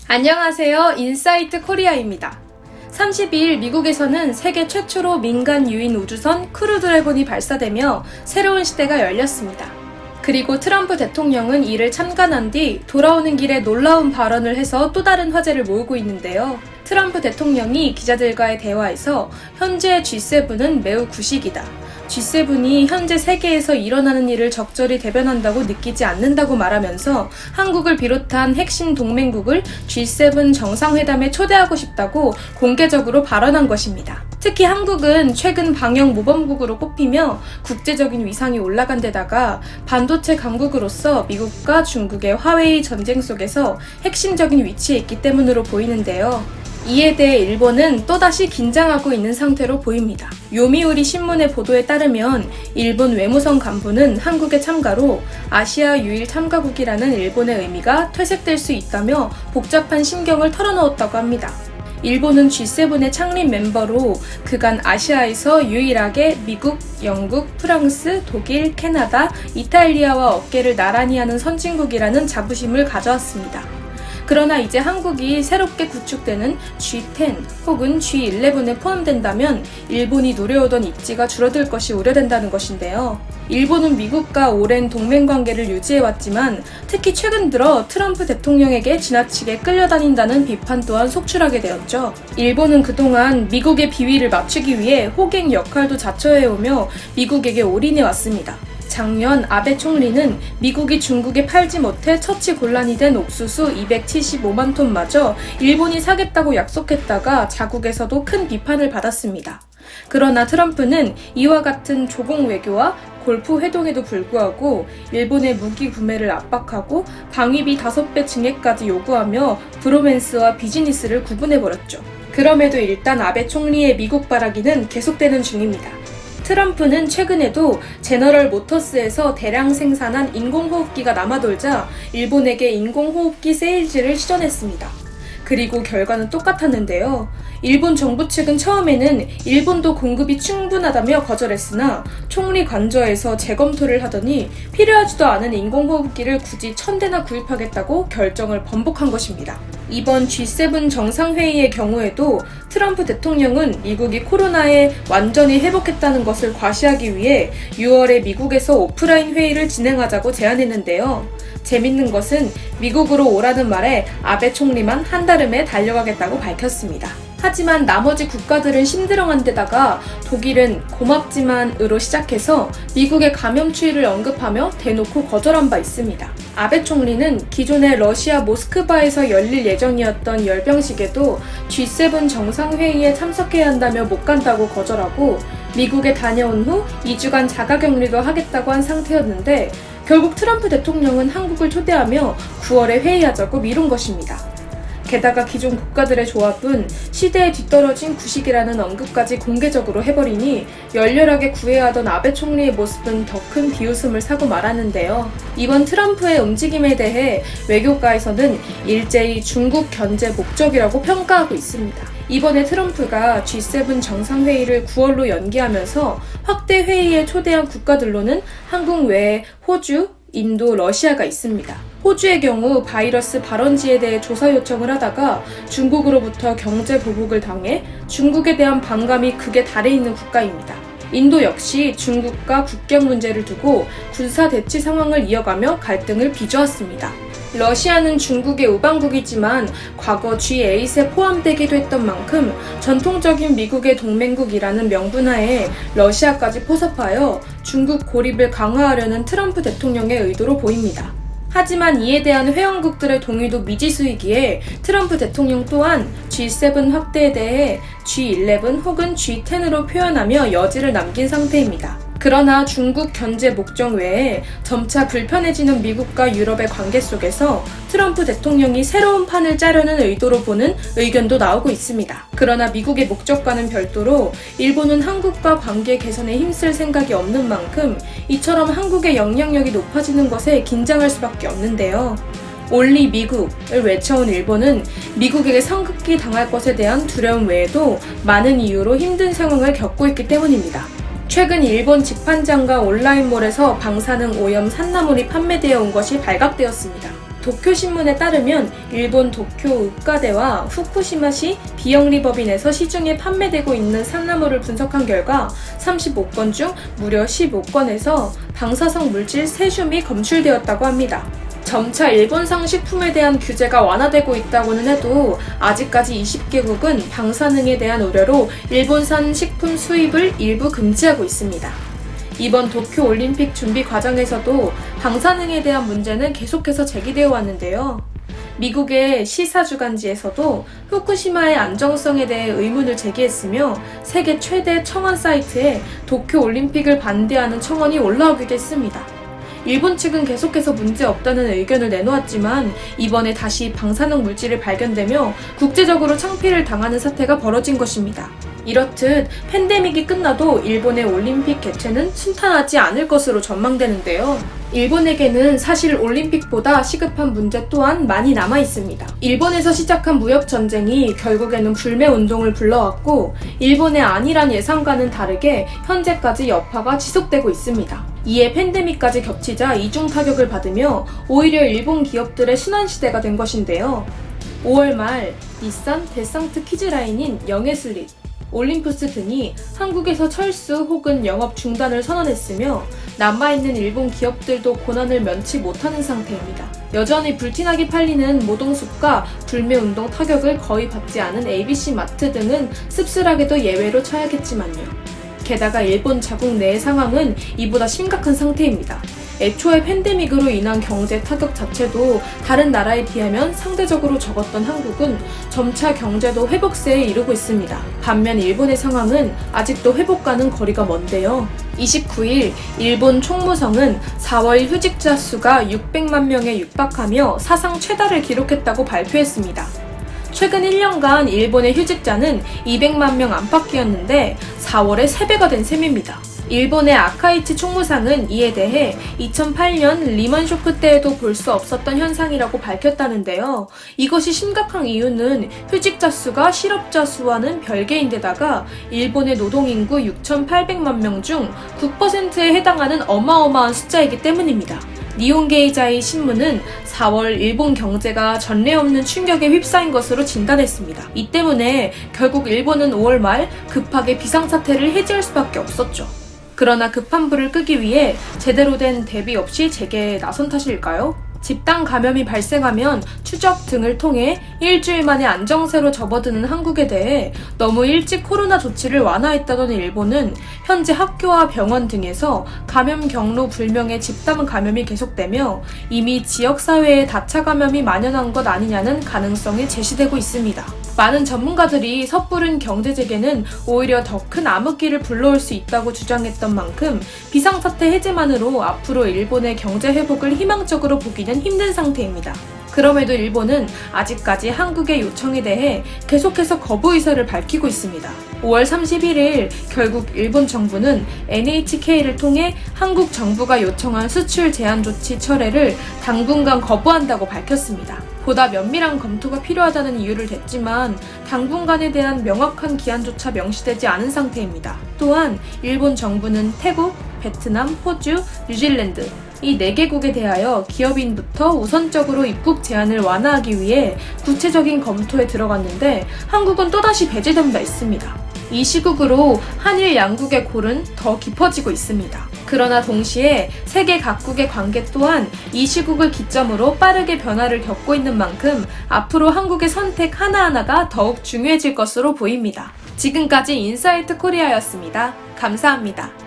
안녕하세요. 인사이트 코리아입니다. 32일 미국에서는 세계 최초로 민간 유인 우주선 크루드래곤이 발사되며 새로운 시대가 열렸습니다. 그리고 트럼프 대통령은 이를 참관한 뒤 돌아오는 길에 놀라운 발언을 해서 또 다른 화제를 모으고 있는데요. 트럼프 대통령이 기자들과의 대화에서 현재 G7은 매우 구식이다. G7이 현재 세계에서 일어나는 일을 적절히 대변한다고 느끼지 않는다고 말하면서 한국을 비롯한 핵심 동맹국을 G7 정상회담에 초대하고 싶다고 공개적으로 발언한 것입니다. 특히 한국은 최근 방역 모범국으로 꼽히며 국제적인 위상이 올라간 데다가 반도체 강국으로서 미국과 중국의 화웨이 전쟁 속에서 핵심적인 위치에 있기 때문으로 보이는데요. 이에 대해 일본은 또다시 긴장하고 있는 상태로 보입니다. 요미우리 신문의 보도에 따르면 일본 외무성 간부는 한국의 참가로 아시아 유일 참가국이라는 일본의 의미가 퇴색될 수 있다며 복잡한 심경을 털어놓았다고 합니다. 일본은 G7의 창립 멤버로 그간 아시아에서 유일하게 미국, 영국, 프랑스, 독일, 캐나다, 이탈리아와 어깨를 나란히 하는 선진국이라는 자부심을 가져왔습니다. 그러나 이제 한국이 새롭게 구축되는 G10 혹은 G11에 포함된다면 일본이 누려오던 입지가 줄어들 것이 우려된다는 것인데요. 일본은 미국과 오랜 동맹관계를 유지해왔지만 특히 최근 들어 트럼프 대통령에게 지나치게 끌려다닌다는 비판 또한 속출하게 되었죠. 일본은 그동안 미국의 비위를 맞추기 위해 호갱 역할도 자처해오며 미국에게 올인해왔습니다. 작년 아베 총리는 미국이 중국에 팔지 못해 처치곤란이 된 옥수수 275만 톤마저 일본이 사겠다고 약속했다가 자국에서도 큰 비판을 받았습니다. 그러나 트럼프는 이와 같은 조공 외교와 골프 회동에도 불구하고 일본의 무기 구매를 압박하고 방위비 5배 증액까지 요구하며 브로맨스와 비즈니스를 구분해버렸죠. 그럼에도 일단 아베 총리의 미국 바라기는 계속되는 중입니다. 트럼프는 최근에도 제너럴 모터스에서 대량 생산한 인공호흡기가 남아돌자 일본에게 인공호흡기 세일즈를 시전했습니다. 그리고 결과는 똑같았는데요. 일본 정부 측은 처음에는 일본도 공급이 충분하다며 거절했으나 총리 관저에서 재검토를 하더니 필요하지도 않은 인공호흡기를 굳이 1000대나 구입하겠다고 결정을 번복한 것입니다. 이번 G7 정상회의의 경우에도 트럼프 대통령은 미국이 코로나에 완전히 회복했다는 것을 과시하기 위해 6월에 미국에서 오프라인 회의를 진행하자고 제안했는데요. 재밌는 것은 미국으로 오라는 말에 아베 총리만 한달음에 달려가겠다고 밝혔습니다. 하지만 나머지 국가들은 심드렁한 데다가 독일은 고맙지만으로 시작해서 미국의 감염 추이를 언급하며 대놓고 거절한 바 있습니다. 아베 총리는 기존의 러시아 모스크바에서 열릴 예정이었던 열병식에도 G7 정상회의에 참석해야 한다며 못 간다고 거절하고 미국에 다녀온 후 2주간 자가격리도 하겠다고 한 상태였는데 결국 트럼프 대통령은 한국을 초대하며 9월에 회의하자고 미룬 것입니다. 게다가 기존 국가들의 조합은 시대에 뒤떨어진 구식이라는 언급까지 공개적으로 해버리니 열렬하게 구애하던 아베 총리의 모습은 더 큰 비웃음을 사고 말았는데요. 이번 트럼프의 움직임에 대해 외교가에서는 일제히 중국 견제 목적이라고 평가하고 있습니다. 이번에 트럼프가 G7 정상회의를 9월로 연기하면서 확대 회의에 초대한 국가들로는 한국 외에 호주, 인도, 러시아가 있습니다. 호주의 경우 바이러스 발원지에 대해 조사 요청을 하다가 중국으로부터 경제 보복을 당해 중국에 대한 반감이 극에 달해 있는 국가입니다. 인도 역시 중국과 국경 문제를 두고 군사 대치 상황을 이어가며 갈등을 빚어왔습니다. 러시아는 중국의 우방국이지만 과거 G8에 포함되기도 했던 만큼 전통적인 미국의 동맹국이라는 명분하에 러시아까지 포섭하여 중국 고립을 강화하려는 트럼프 대통령의 의도로 보입니다. 하지만 이에 대한 회원국들의 동의도 미지수이기에 트럼프 대통령 또한 G7 확대에 대해 G11 혹은 G10으로 표현하며 여지를 남긴 상태입니다. 그러나 중국 견제 목적 외에 점차 불편해지는 미국과 유럽의 관계 속에서 트럼프 대통령이 새로운 판을 짜려는 의도로 보는 의견도 나오고 있습니다. 그러나 미국의 목적과는 별도로 일본은 한국과 관계 개선에 힘쓸 생각이 없는 만큼 이처럼 한국의 영향력이 높아지는 것에 긴장할 수밖에 없는데요. 올리 미국을 외쳐온 일본은 미국에게 상극기 당할 것에 대한 두려움 외에도 많은 이유로 힘든 상황을 겪고 있기 때문입니다. 최근 일본 직판장과 온라인몰에서 방사능 오염 산나물이 판매되어 온 것이 발각되었습니다. 도쿄신문에 따르면 일본 도쿄 의과대와 후쿠시마시 비영리법인에서 시중에 판매되고 있는 산나물을 분석한 결과 35건 중 무려 15건에서 방사성 물질 세슘이 검출되었다고 합니다. 점차 일본산 식품에 대한 규제가 완화되고 있다고는 해도 아직까지 20개국은 방사능에 대한 우려로 일본산 식품 수입을 일부 금지하고 있습니다. 이번 도쿄올림픽 준비 과정에서도 방사능에 대한 문제는 계속해서 제기되어 왔는데요. 미국의 시사주간지에서도 후쿠시마의 안정성에 대해 의문을 제기했으며 세계 최대 청원 사이트에 도쿄올림픽을 반대하는 청원이 올라오기도 했습니다. 일본 측은 계속해서 문제 없다는 의견을 내놓았지만 이번에 다시 방사능 물질이 발견되며 국제적으로 창피를 당하는 사태가 벌어진 것입니다. 이렇듯 팬데믹이 끝나도 일본의 올림픽 개최는 순탄하지 않을 것으로 전망되는데요. 일본에게는 사실 올림픽보다 시급한 문제 또한 많이 남아 있습니다. 일본에서 시작한 무역 전쟁이 결국에는 불매 운동을 불러왔고 일본의 안일한 예상과는 다르게 현재까지 여파가 지속되고 있습니다. 이에 팬데믹까지 겹치자 이중 타격을 받으며 오히려 일본 기업들의 순환시대가 된 것인데요. 5월 말 닛산 데상트 키즈라인인 영예슬릿, 올림푸스 등이 한국에서 철수 혹은 영업 중단을 선언했으며 남아있는 일본 기업들도 고난을 면치 못하는 상태입니다. 여전히 불티나게 팔리는 모동숲과 불매운동 타격을 거의 받지 않은 ABC 마트 등은 씁쓸하게도 예외로 쳐야겠지만요. 게다가 일본 자국 내 상황은 이보다 심각한 상태입니다. 애초에 팬데믹으로 인한 경제 타격 자체도 다른 나라에 비하면 상대적으로 적었던 한국은 점차 경제도 회복세에 이르고 있습니다. 반면 일본의 상황은 아직도 회복과는 거리가 먼데요. 29일 일본 총무성은 4월 휴직자 수가 600만 명에 육박하며 사상 최다를 기록했다고 발표했습니다. 최근 1년간 일본의 휴직자는 200만 명 안팎이었는데 4월에 3배가 된 셈입니다. 일본의 아카이치 총무상은 이에 대해 2008년 리먼 쇼크 때에도 볼 수 없었던 현상이라고 밝혔다는데요. 이것이 심각한 이유는 휴직자 수가 실업자 수와는 별개인데다가 일본의 노동인구 6,800만 명 중 9%에 해당하는 어마어마한 숫자이기 때문입니다. 니혼게이자이 신문은 4월 일본 경제가 전례 없는 충격에 휩싸인 것으로 진단했습니다. 이 때문에 결국 일본은 5월 말 급하게 비상사태를 해제할 수밖에 없었죠. 그러나 급한 불을 끄기 위해 제대로 된 대비 없이 재개에 나선 탓일까요? 집단 감염이 발생하면 추적 등을 통해 일주일 만에 안정세로 접어드는 한국에 대해 너무 일찍 코로나 조치를 완화했다던 일본은 현재 학교와 병원 등에서 감염 경로 불명의 집단 감염이 계속되며 이미 지역사회에 다차 감염이 만연한 것 아니냐는 가능성이 제시되고 있습니다. 많은 전문가들이 섣부른 경제 재개는 오히려 더 큰 암흑기를 불러올 수 있다고 주장했던 만큼 비상사태 해제만으로 앞으로 일본의 경제 회복을 희망적으로 보기는 힘든 상태입니다. 그럼에도 일본은 아직까지 한국의 요청에 대해 계속해서 거부 의사를 밝히고 있습니다. 5월 31일 결국 일본 정부는 NHK를 통해 한국 정부가 요청한 수출 제한 조치 철회를 당분간 거부한다고 밝혔습니다. 보다 면밀한 검토가 필요하다는 이유를 댔지만 당분간에 대한 명확한 기한조차 명시되지 않은 상태입니다. 또한 일본 정부는 태국, 베트남, 호주, 뉴질랜드 이 4개국에 대하여 기업인부터 우선적으로 입국 제한을 완화하기 위해 구체적인 검토에 들어갔는데 한국은 또다시 배제된 바 있습니다. 이 시국으로 한일 양국의 골은 더 깊어지고 있습니다. 그러나 동시에 세계 각국의 관계 또한 이 시국을 기점으로 빠르게 변화를 겪고 있는 만큼 앞으로 한국의 선택 하나하나가 더욱 중요해질 것으로 보입니다. 지금까지 인사이트 코리아였습니다. 감사합니다.